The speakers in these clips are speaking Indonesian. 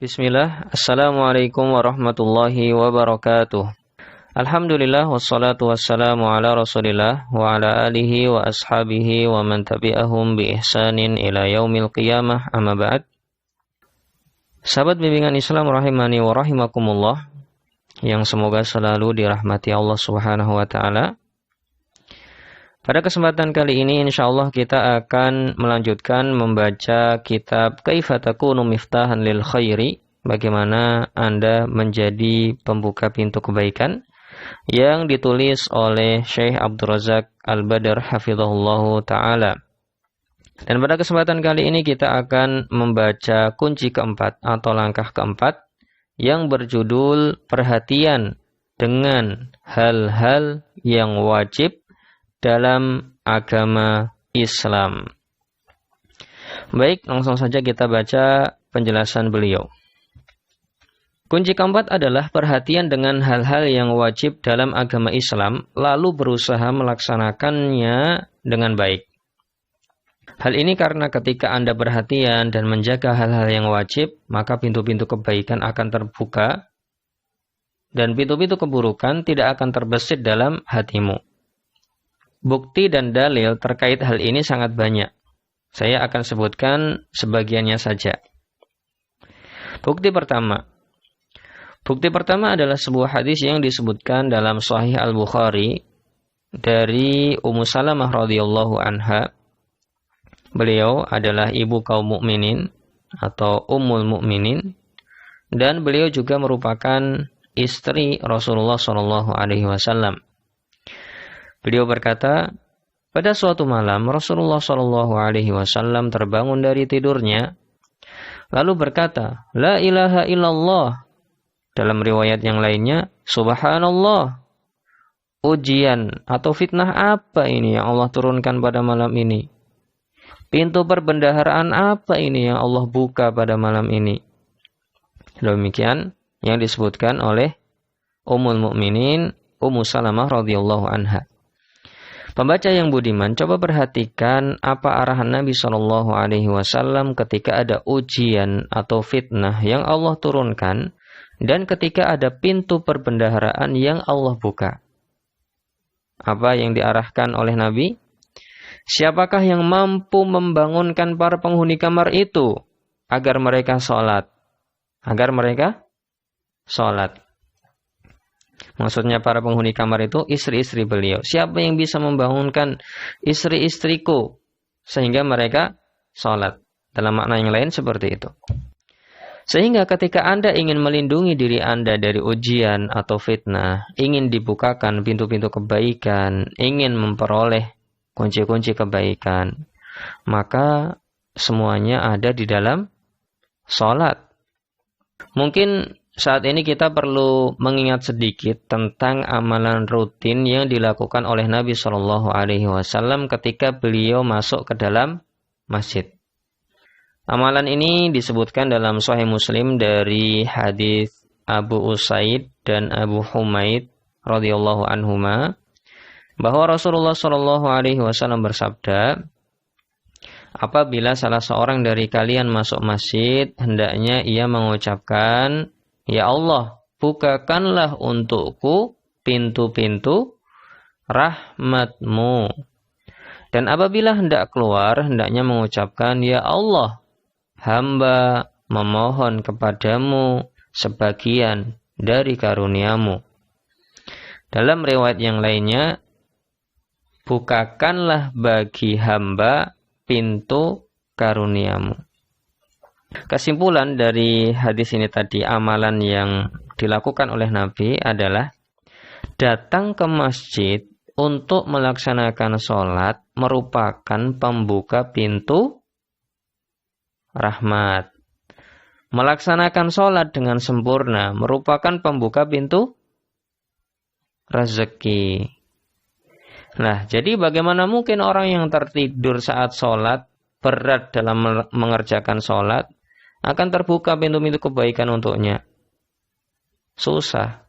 Bismillah, Assalamualaikum warahmatullahi wabarakatuh. Alhamdulillah, wassalatu wassalamu ala rasulillah wa ala alihi wa ashabihi wa man tabi'ahum bi ihsanin ila yaumil qiyamah, amma ba'd. Sahabat bimbingan Islam rahimani wa rahimakumullah, yang semoga selalu dirahmati Allah subhanahu wa ta'ala. Pada kesempatan kali ini insyaallah kita akan melanjutkan membaca kitab Kaifa Takunu Miftahan lil Khairi, bagaimana Anda menjadi pembuka pintu kebaikan, yang ditulis oleh Syekh Abdul Razak Al-Badr hafizahullahu ta'ala. Dan pada kesempatan kali ini kita akan membaca kunci keempat atau langkah keempat yang berjudul perhatian dengan hal-hal yang wajib dalam agama Islam. Baik, langsung saja kita baca penjelasan beliau. Kunci keempat adalah perhatian dengan hal-hal yang wajib dalam agama Islam, lalu berusaha melaksanakannya dengan baik. Hal ini karena ketika Anda perhatian dan menjaga hal-hal yang wajib, maka pintu-pintu kebaikan akan terbuka dan pintu-pintu keburukan tidak akan terbesit dalam hatimu. Bukti dan dalil terkait hal ini sangat banyak. Saya akan sebutkan sebagiannya saja. Bukti pertama adalah sebuah hadis yang disebutkan dalam Sahih Al-Bukhari dari Ummu Salamah radhiyallahu anha. Beliau adalah ibu kaum mukminin atau Ummul Mukminin, dan beliau juga merupakan istri Rasulullah sallallahu alaihi wasallam. Beliau berkata, pada suatu malam Rasulullah Shallallahu Alaihi Wasallam terbangun dari tidurnya, lalu berkata, La ilaha illallah. Dalam riwayat yang lainnya, Subhanallah. Ujian atau fitnah apa ini yang Allah turunkan pada malam ini? Pintu perbendaharaan apa ini yang Allah buka pada malam ini? Demikian yang disebutkan oleh Ummul Mukminin Ummu Salamah radhiyallahu anha. Pembaca yang budiman, coba perhatikan apa arahan Nabi Shallallahu Alaihi Wasallam ketika ada ujian atau fitnah yang Allah turunkan, dan ketika ada pintu perbendaharaan yang Allah buka. Apa yang diarahkan oleh Nabi? Siapakah yang mampu membangunkan para penghuni kamar itu agar mereka sholat? Maksudnya para penghuni kamar itu istri-istri beliau. Siapa yang bisa membangunkan istri-istriku sehingga mereka sholat? Dalam makna yang lain seperti itu. Sehingga ketika Anda ingin melindungi diri Anda dari ujian atau fitnah, ingin dibukakan pintu-pintu kebaikan, ingin memperoleh kunci-kunci kebaikan, maka semuanya ada di dalam sholat. Mungkin saat ini kita perlu mengingat sedikit tentang amalan rutin yang dilakukan oleh Nabi Shallallahu Alaihi Wasallam ketika beliau masuk ke dalam masjid. Amalan ini disebutkan dalam Sahih Muslim dari hadis Abu Usaid dan Abu Humaid radhiyallahu anhuma, bahwa Rasulullah Shallallahu Alaihi Wasallam bersabda, apabila salah seorang dari kalian masuk masjid, hendaknya ia mengucapkan, Ya Allah, bukakanlah untukku pintu-pintu rahmat-Mu. Dan apabila hendak keluar, hendaknya mengucapkan, Ya Allah, hamba memohon kepadamu sebagian dari karunia-Mu. Dalam riwayat yang lainnya, bukakanlah bagi hamba pintu karunia-Mu. Kesimpulan dari hadis ini tadi, amalan yang dilakukan oleh Nabi adalah datang ke masjid untuk melaksanakan sholat merupakan pembuka pintu rahmat. Melaksanakan sholat dengan sempurna merupakan pembuka pintu rezeki. Nah, jadi bagaimana mungkin orang yang tertidur saat sholat, berat dalam mengerjakan sholat, akan terbuka pintu-pintu kebaikan untuknya? Susah.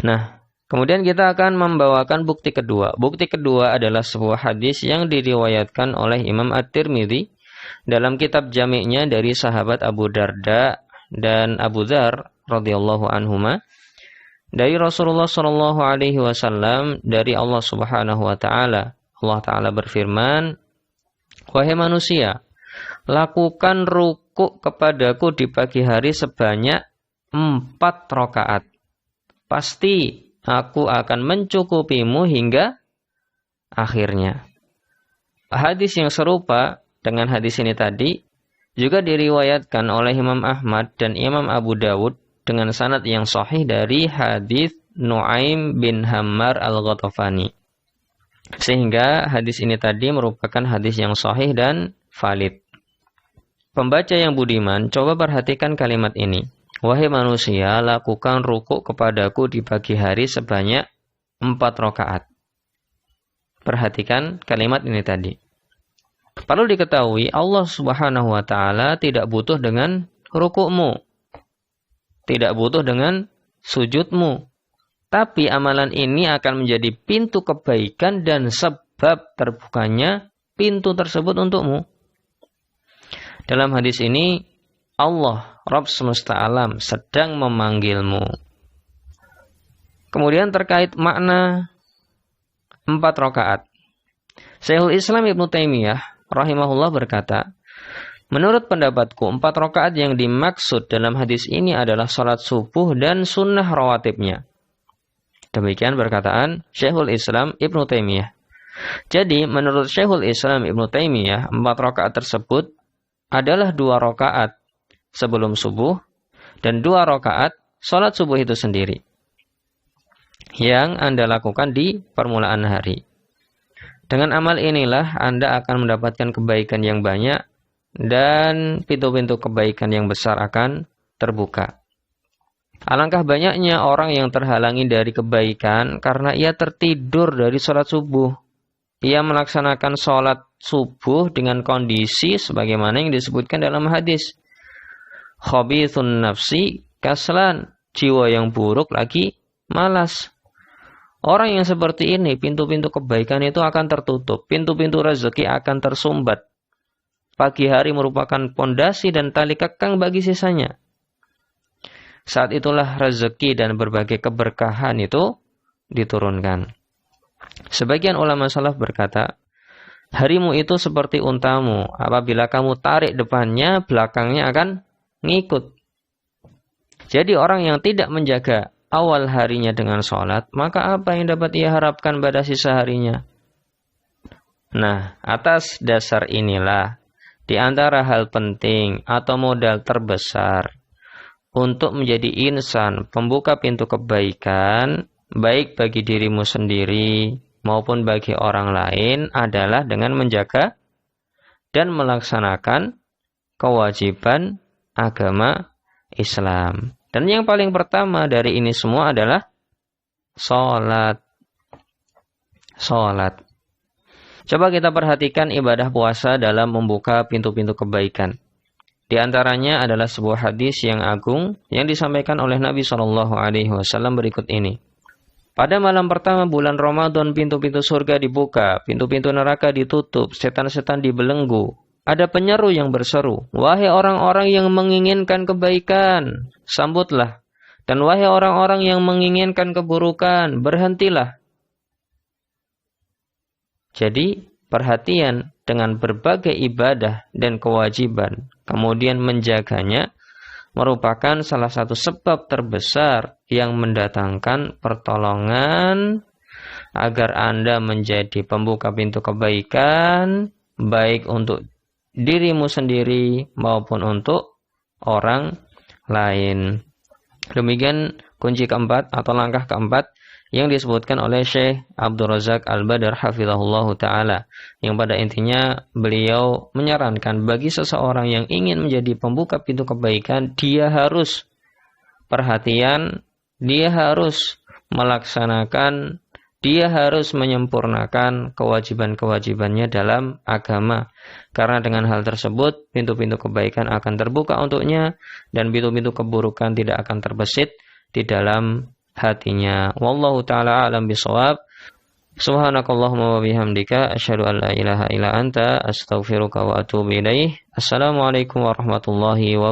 Nah, kemudian kita akan membawakan bukti kedua. Bukti kedua adalah sebuah hadis yang diriwayatkan oleh Imam At-Tirmidzi dalam kitab Jami'-nya dari sahabat Abu Darda dan Abu Dzar radhiyallahu anhuma dari Rasulullah sallallahu alaihi wasallam dari Allah Subhanahu wa taala. Allah taala berfirman, "Wahai manusia, lakukan rukuk kepadaku di pagi hari sebanyak 4 rakaat. Pasti aku akan mencukupimu hingga akhirnya." Hadis yang serupa dengan hadis ini tadi juga diriwayatkan oleh Imam Ahmad dan Imam Abu Dawud dengan sanad yang sahih dari hadis Nuaim bin Hammar al-Ghatafani. Sehingga hadis ini tadi merupakan hadis yang sahih dan valid. Pembaca yang budiman, coba perhatikan kalimat ini. Wahai manusia, lakukan rukuk kepadaku di pagi hari sebanyak 4 rakaat. Perhatikan kalimat ini tadi. Perlu diketahui, Allah Subhanahu wa taala tidak butuh dengan rukukmu. Tidak butuh dengan sujudmu. Tapi amalan ini akan menjadi pintu kebaikan dan sebab terbukanya pintu tersebut untukmu. Dalam hadis ini, Allah, Rabb semesta alam, sedang memanggilmu. Kemudian terkait makna 4 rakaat. Syekhul Islam Ibnu Taimiyah rahimahullah berkata, menurut pendapatku 4 rakaat yang dimaksud dalam hadis ini adalah salat subuh dan sunnah rawatibnya. Demikian perkataan Syekhul Islam Ibnu Taimiyah. Jadi menurut Syekhul Islam Ibnu Taimiyah 4 rakaat tersebut adalah 2 rakaat sebelum subuh dan 2 rakaat salat subuh itu sendiri yang Anda lakukan di permulaan hari. Dengan amal inilah Anda akan mendapatkan kebaikan yang banyak dan pintu-pintu kebaikan yang besar akan terbuka. Alangkah banyaknya orang yang terhalangi dari kebaikan karena ia tertidur dari sholat subuh. Ia melaksanakan sholat subuh dengan kondisi sebagaimana yang disebutkan dalam hadis. Khabithun nafsi kaslan, jiwa yang buruk lagi malas. Orang yang seperti ini, pintu-pintu kebaikan itu akan tertutup, pintu-pintu rezeki akan tersumbat. Pagi hari merupakan pondasi dan tali kekang bagi sisanya. Saat itulah rezeki dan berbagai keberkahan itu diturunkan. Sebagian ulama salaf berkata, harimu itu seperti untamu. Apabila kamu tarik depannya, belakangnya akan ngikut. Jadi orang yang tidak menjaga awal harinya dengan sholat, maka apa yang dapat ia harapkan pada sisa harinya? Nah, atas dasar inilah, di antara hal penting atau modal terbesar untuk menjadi insan pembuka pintu kebaikan, baik bagi dirimu sendiri maupun bagi orang lain adalah dengan menjaga dan melaksanakan kewajiban agama Islam. Dan yang paling pertama dari ini semua adalah sholat. Sholat. Coba kita perhatikan ibadah puasa dalam membuka pintu-pintu kebaikan. Di antaranya adalah sebuah hadis yang agung yang disampaikan oleh Nabi SAW berikut ini. Pada malam pertama bulan Ramadan, pintu-pintu surga dibuka, pintu-pintu neraka ditutup, setan-setan dibelenggu. Ada penyeru yang berseru, wahai orang-orang yang menginginkan kebaikan, sambutlah. Dan wahai orang-orang yang menginginkan keburukan, berhentilah. Jadi, perhatian dengan berbagai ibadah dan kewajiban, kemudian menjaganya, merupakan salah satu sebab terbesar yang mendatangkan pertolongan agar Anda menjadi pembuka pintu kebaikan, baik untuk dirimu sendiri maupun untuk orang lain. Demikian kunci keempat atau langkah keempat yang disebutkan oleh Syekh Abdul Razak Al-Badr hafizahullah ta'ala, yang pada intinya beliau menyarankan bagi seseorang yang ingin menjadi pembuka pintu kebaikan, dia harus perhatian, dia harus melaksanakan, dia harus menyempurnakan kewajiban-kewajibannya dalam agama. Karena dengan hal tersebut, pintu-pintu kebaikan akan terbuka untuknya dan pintu-pintu keburukan tidak akan terbesit di dalam hatinya. Wallahu ta'ala alam bisawab. Subhanakallahumma wa bihamdika asyhadu an la ilaha illa anta astaghfiruka wa atubu ilaih. Assalamualaikum warahmatullahi wabarakatuh.